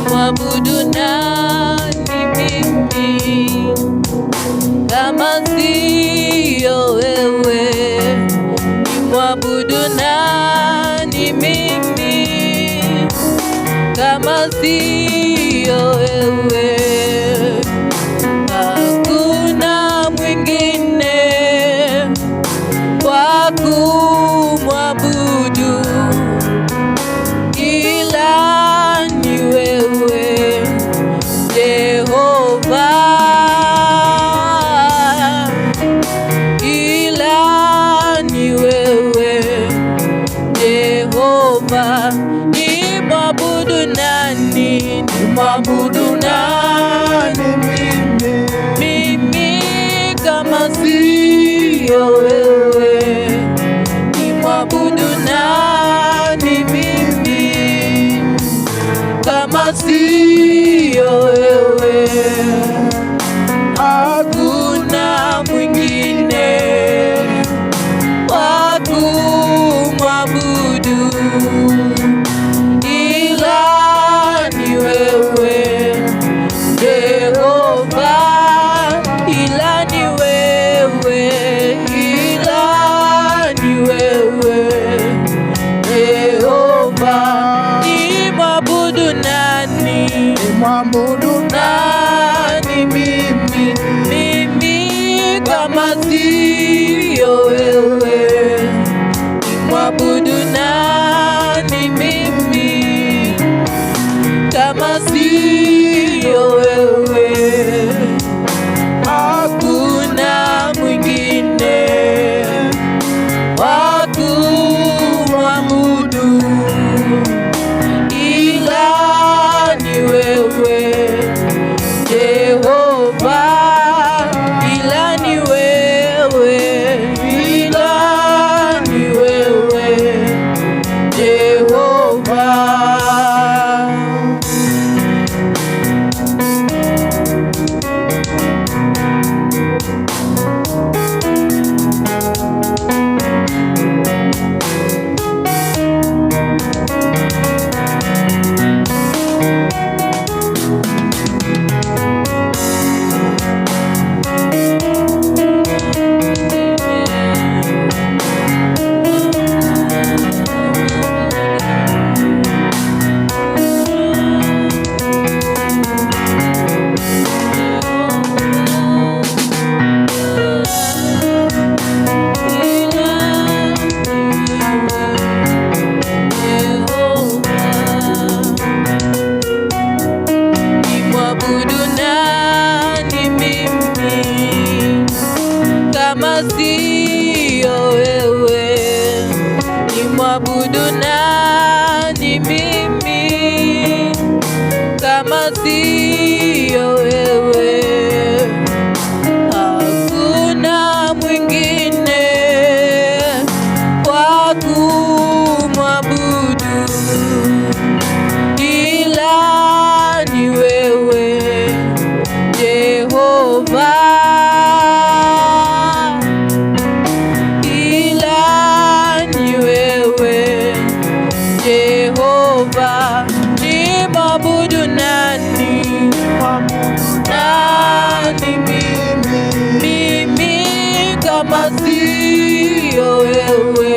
Mwabudu nani mimi kama siyo wewe? Mwabudu nani mimi kama siyo wewe? Hakuna mwingine wa kumwabudu ila ni wewe Jehova, ila ni wewe Jehova. Ni mwabudu nani? Ni mwabudu nani mimi kama siyo wewe? Ni mwabudu nani mimi kama siyo wewe? Hakuna mwingine wa kumwabudu ila ni wewe Jehova, ila ni wewe, ila ni wewe Jehova. Ni mwabudu nani? Ni mwabudu nani mimi kama siyo wewe? Ni mwabudu nani mimi kama siyo wewe? Hakuna mwingine wa kumwabudu ila ni wewe Jehova, ila ni wewe, ila ni wewe Jehova. Kama siyo wewe? Ni mwabudu nani mimi kama siyo wewe? Hakuna mwingine wa kumwabudu ila ni wewe Jehova, Jehova. Ni mwabudu nani? Nani mimi kama siyo wewe?